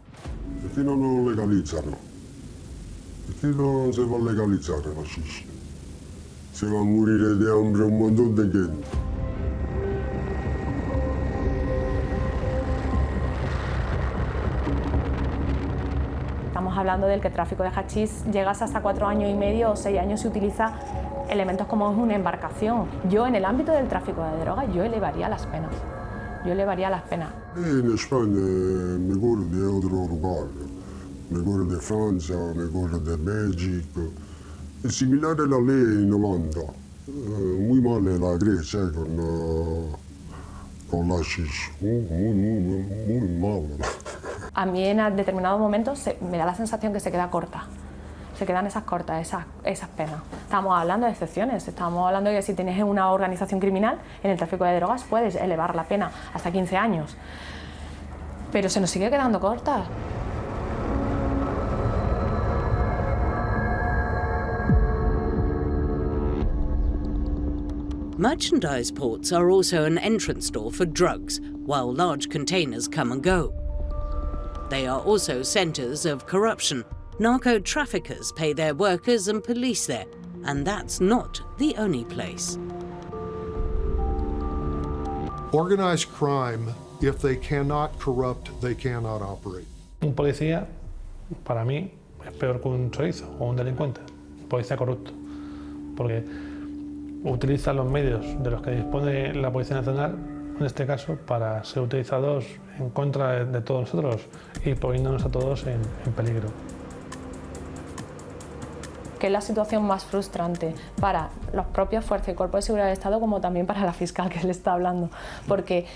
Perché non lo legalizzano? Perché non si può legalizzare la hashish? Se va a morire di hambre un montón de gente. Estamos hablando del que el tráfico de hachís llegas hasta 4 años y medio o 6 años y utiliza elementos como es una embarcación. Yo, en el ámbito del tráfico de drogas, yo elevaría las penas. Yo elevaría las penas. En España me acuerdo de otro lugar, me acuerdo de Francia, me acuerdo de México. Es similar a la ley en Holanda. Muy mal en la Grecia con la hashish. Muy mal. A mí en determinados momentos me da la sensación que se queda corta. Se quedan esas cortas, esas penas. Estamos hablando de excepciones, estamos hablando de que si tienes una organización criminal en el tráfico de drogas puedes elevar la pena hasta 15 años. Pero se nos sigue quedando corta. Merchandise ports are also an entrance door for drugs, while large containers come and go. They are also centres of corruption. Narco-traffickers pay their workers and police there, and that's not the only place. Organized crime, if they cannot corrupt, they cannot operate. Un policía, para mí, es peor que un chorizo o un delincuente, un policía corrupto, porque utiliza los medios de los que dispone la Policía Nacional, en este caso, para ser utilizados en contra de todos nosotros y poniéndonos a todos en peligro. Que es la situación más frustrante para las propias fuerzas y cuerpos de seguridad del Estado, como también para la fiscal que le está hablando, porque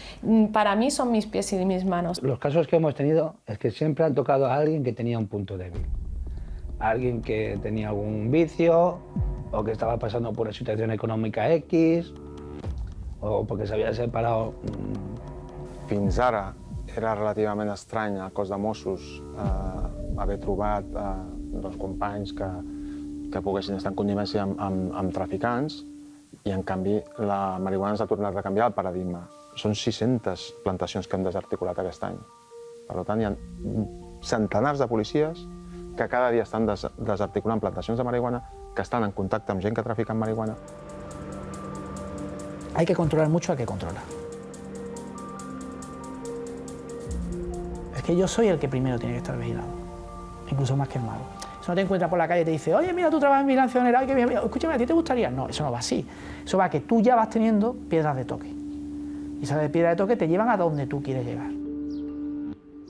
para mí son mis pies y mis manos. Los casos que hemos tenido es que siempre han tocado a alguien que tenía un punto débil, alguien que tenía algún vicio o que estaba pasando por una situación econòmica X o porque se havia separat. Fins ara era relativament estrany al cos de Mossos haver trobat companys que poguessin estar en connivència amb traficants i, en canvi, la marihuana ens ha tornat a canviar el paradigma. Són 600 plantacions que hem desarticulat aquest any. Per tant, hi ha centenars de policies que cada dia estan desarticulant plantacions de marihuana, que estan en contacte amb gent que trafica amb marihuana. Hay que controlar mucho al que controla. Es que yo soy el que primero tiene que estar vigilado, incluso más que el malo. Eso no te encuentras por la calle y te dice, oye, mira, tú trabajas en vigilancia general, que bien, escúchame, ¿a ti te gustaría? No, eso no va así. Eso va a que tú ya vas teniendo piedras de toque. Y esas piedras de toque te llevan a donde tú quieres llegar.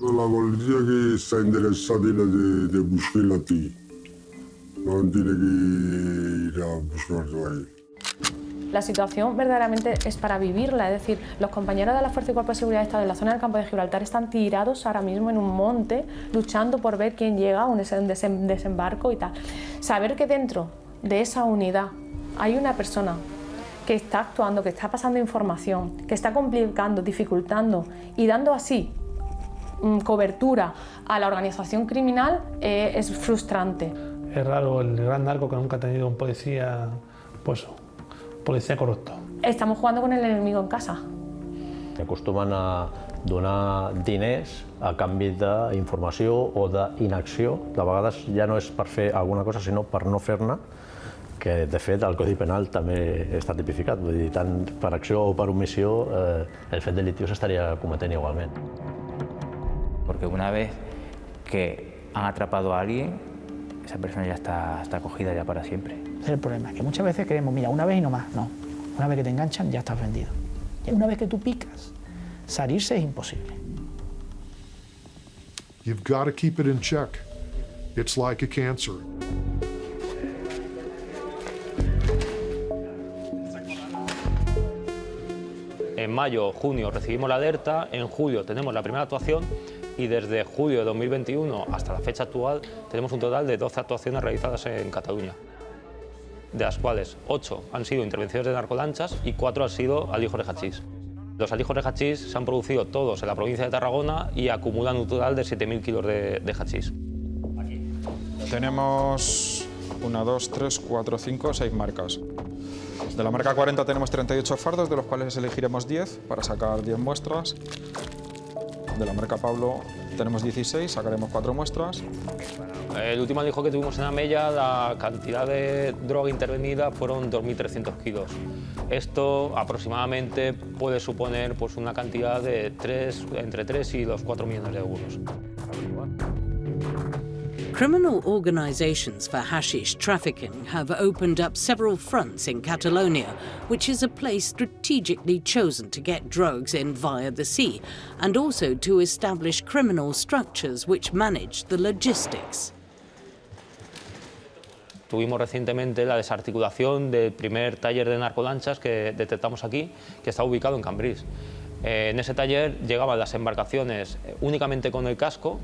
La policía que está interesada de buscarla a ti. No tiene que ir a buscarte a él. La situación verdaderamente es para vivirla, es decir, los compañeros de la Fuerza y Cuerpo de Seguridad del Estado en la zona del campo de Gibraltar están tirados ahora mismo en un monte luchando por ver quién llega a un desembarco y tal. Saber que dentro de esa unidad hay una persona que está actuando, que está pasando información, que está complicando, dificultando y dando así cobertura a la organización criminal es frustrante. Es raro el gran narco que nunca ha tenido un policía, pues, policia corrupto. Estamos jugando con el enemigo en casa. Acostumen a donar diners a canvi d'informació o d'inacció. De vegades ja no és per fer alguna cosa, sinó per no fer-ne, que de fet el Codi Penal també està tipificat. Vull dir, tant per acció o per omissió, el fet delictiu s'estaria cometent igualment. Porque una vez que han atrapado a alguien, esa persona ya está cogida ya para siempre. Ese es el problema, que muchas veces creemos, mira, una vez y no más. No, una vez que te enganchan ya estás vendido. Y una vez que tú picas, salirse es imposible. You've got to keep it in check. It's like a cancer. En mayo, junio recibimos la alerta, en julio tenemos la primera actuación y desde julio de 2021 hasta la fecha actual tenemos un total de 12 actuaciones realizadas en Cataluña, de las cuales 8 han sido intervenciones de narcolanchas y 4 han sido alijos de hachís. Los alijos de hachís se han producido todos en la provincia de Tarragona y acumulan un total de 7.000 kilos de hachís. Tenemos 1, 2, 3, 4, 5, 6 marcas. De la marca 40 tenemos 38 fardos, de los cuales elegiremos 10 para sacar 10 muestras. De la marca Pablo tenemos 16, sacaremos 4 muestras. El último alijo que tuvimos en Amella, la cantidad de droga intervenida fueron 2.300 kilos. Esto aproximadamente puede suponer pues, una cantidad de entre 3 y los 4 millones de euros. Criminal organisations for hashish trafficking have opened up several fronts in Catalonia, which is a place strategically chosen to get drugs in via the sea, and also to establish criminal structures which manage the logistics. Tuvimos recientemente la desarticulación del primer taller de narcolanchas que detectamos aquí, que está ubicado en Cambrils. En ese taller llegaban las embarcaciones únicamente con el casco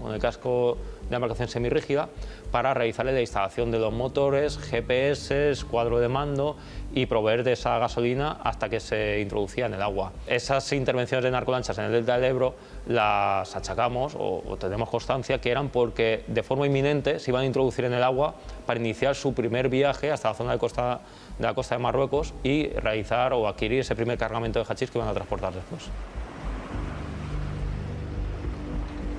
de embarcación semirrígida, para realizarle la instalación de los motores, GPS, cuadro de mando y proveer de esa gasolina hasta que se introducía en el agua. Esas intervenciones de narcolanchas en el delta del Ebro las achacamos o tenemos constancia que eran porque de forma inminente se iban a introducir en el agua para iniciar su primer viaje hasta la zona de la costa de Marruecos y realizar o adquirir ese primer cargamento de hachís que iban a transportar después.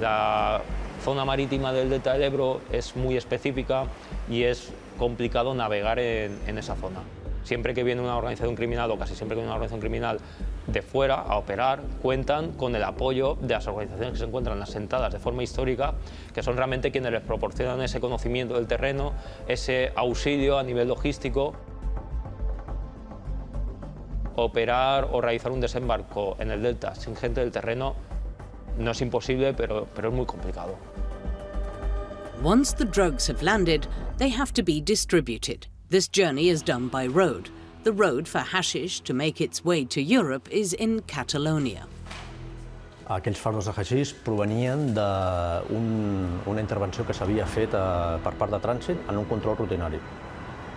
La zona marítima del delta del Ebro es muy específica y es complicado navegar en esa zona. Siempre que viene una organización criminal, o casi siempre que viene una organización criminal de fuera a operar, cuentan con el apoyo de las organizaciones que se encuentran asentadas de forma histórica, que son realmente quienes les proporcionan ese conocimiento del terreno, ese auxilio a nivel logístico. Operar o realizar un desembarco en el delta sin gente del terreno no es imposible, pero es muy complicado. Once the drugs have landed, they have to be distributed. This journey is done by road. The road for hashish to make its way to Europe is in Catalonia. Aquells fardos de hachís provenien d'una intervenció que s'havia fet per part de trànsit en un control rutinari.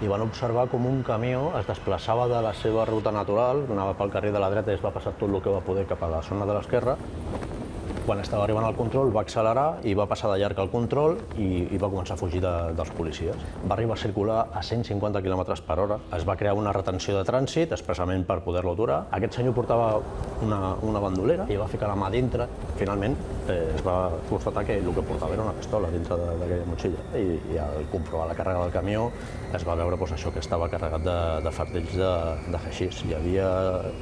I van observar com un camió es desplaçava de la seva ruta natural, anava pel carrer de la dreta i es va passar tot el que va poder cap a la zona de l'esquerra, Quan estava arribant al control va accelerar i va passar de llarg el control i va començar a fugir dels policies. Va arribar a circular a 150 km/h. Es va crear una retenció de trànsit expressament per poder-lo aturar. Aquest senyor portava una bandolera i va ficar la mà dintre. Finalment es va constatar que el que portava era una pistola dintre d'aquella motxilla i al comprovar la càrrega del camió es va veure això que estava carregat de fardells de haixís. Hi havia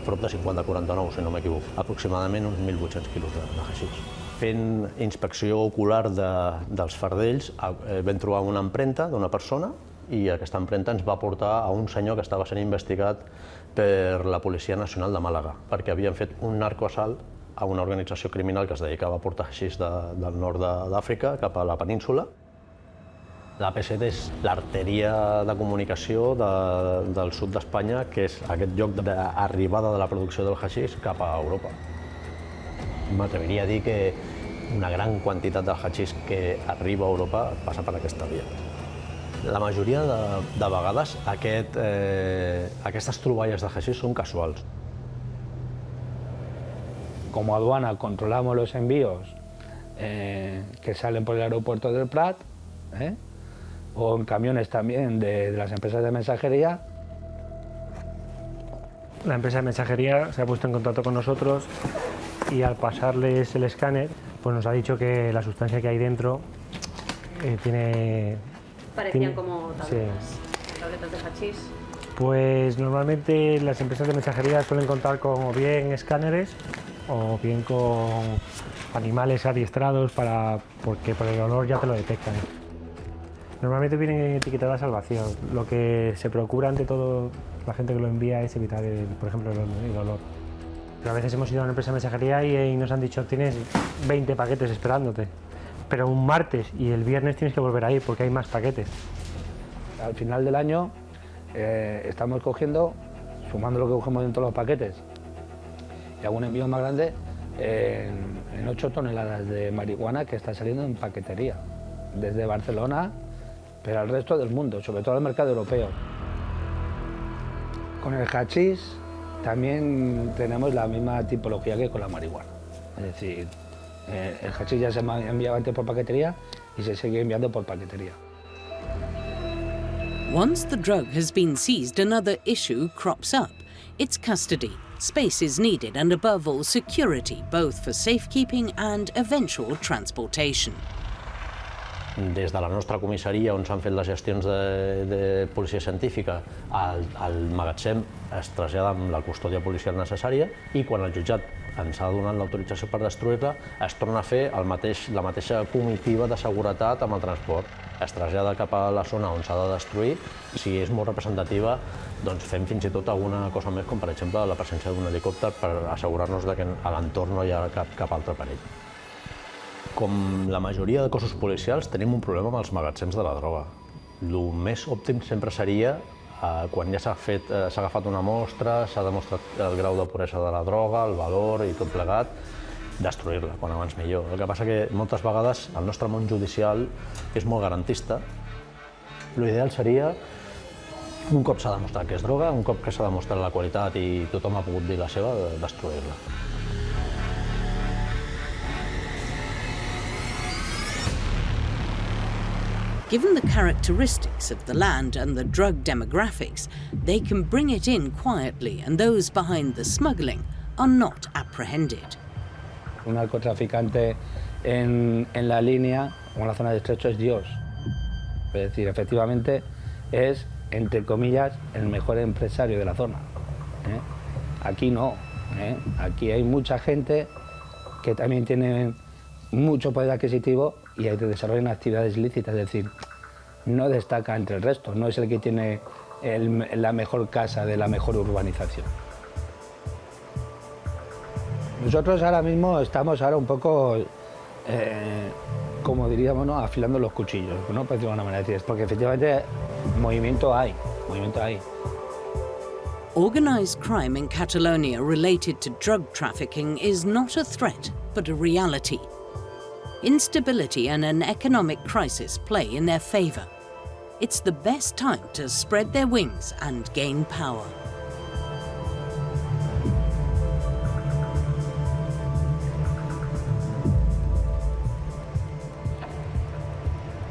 prop de 50-49, si no m'equivoco, aproximadament uns 1.800 quilos de haixís. Fent inspecció ocular dels fardells vam trobar una empremta d'una persona i aquesta empremta ens va portar a un senyor que estava sent investigat per la Policia Nacional de Màlaga perquè havien fet un narcoassalt a una organització criminal que es dedicava a portar haixís del nord d'Àfrica cap a la península. L'AP7 és l'artèria de comunicació del sud d'Espanya, que és aquest lloc d'arribada de la producció del haixís cap a Europa. M'atreviria a dir que una gran quantitat del haixís que arriba a Europa passa per aquesta via. La majoria de vegades aquestes troballes de haixís són casuals. Como aduana controlamos los envíos que salen por el aeropuerto del Prat, o en camiones también de las empresas de mensajería. La empresa de mensajería se ha puesto en contacto con nosotros y al pasarles el escáner pues nos ha dicho que la sustancia que hay dentro tiene... Parecían como tabletas de hachís. Pues normalmente las empresas de mensajería suelen contar con o bien escáneres o bien con animales adiestrados porque por el olor ya te lo detectan. Normalmente vienen etiquetadas al vacío. Lo que se procura ante todo la gente que lo envía es evitar, por ejemplo, el olor. Pero a veces hemos ido a una empresa de mensajería y nos han dicho tienes 20 paquetes esperándote, pero un martes y el viernes tienes que volver a ir porque hay más paquetes. Al final del año estamos cogiendo, sumando lo que cogemos dentro de los paquetes y algún envío más grande, en 8 toneladas de marihuana que está saliendo en paquetería, desde Barcelona, pero al resto del mundo, sobre todo al mercado europeo. Con el hachís también tenemos la misma tipología que con la marihuana. Es decir, el hachís ya se enviaba antes por paquetería y se sigue enviando por paquetería. Once the drug has been seized, another issue crops up. Its custody. Space is needed and, above all, security, both for safekeeping and eventual transportation. Des de la nostra comissaria, on s'han fet les gestions de policia científica, al magatzem es trasllada amb la custòdia policial necessària i quan el jutjat ens ha donat l'autorització per destruir-la, es torna a fer la mateixa comitiva de seguretat amb el transport. Es trasllada cap a la zona on s'ha de destruir. Si és molt representativa, doncs fem fins i tot alguna cosa més, com per exemple la presència d'un helicòpter per assegurar-nos que a l'entorn no hi ha cap altre perill. Com la majoria de cossos policials, tenim un problema amb els magatzems de la droga. El més òptim sempre seria, quan ja s'ha agafat una mostra, s'ha demostrat el grau de puresa de la droga, el valor i tot plegat, destruir-la, quan abans millor. El que passa que moltes vegades el nostre món judicial és molt garantista. L'ideal seria, un cop s'ha demostrat que és droga, un cop que s'ha demostrat la qualitat i tothom ha pogut dir la seva, destruir-la. Given the characteristics of the land and the drug demographics, they can bring it in quietly and those behind the smuggling are not apprehended. Un narcotraficante en la línea o en la zona de estrecho es Dios. Es decir, efectivamente es, entre comillas, el mejor empresario de la zona. Aquí no. Aquí hay mucha gente que también tiene mucho poder adquisitivo y desarrollan actividades ilícitas, es decir, no destaca entre el resto, no es el que tiene la mejor casa de la mejor urbanización. Nosotros ahora mismo estamos un poco, como diríamos, ¿no?, afilando los cuchillos, ¿no?, por decirlo de una manera, porque efectivamente movimiento hay. Organised crime in Catalonia related to drug trafficking is not a threat, but a reality. Instability and an economic crisis play in their favour. It's the best time to spread their wings and gain power.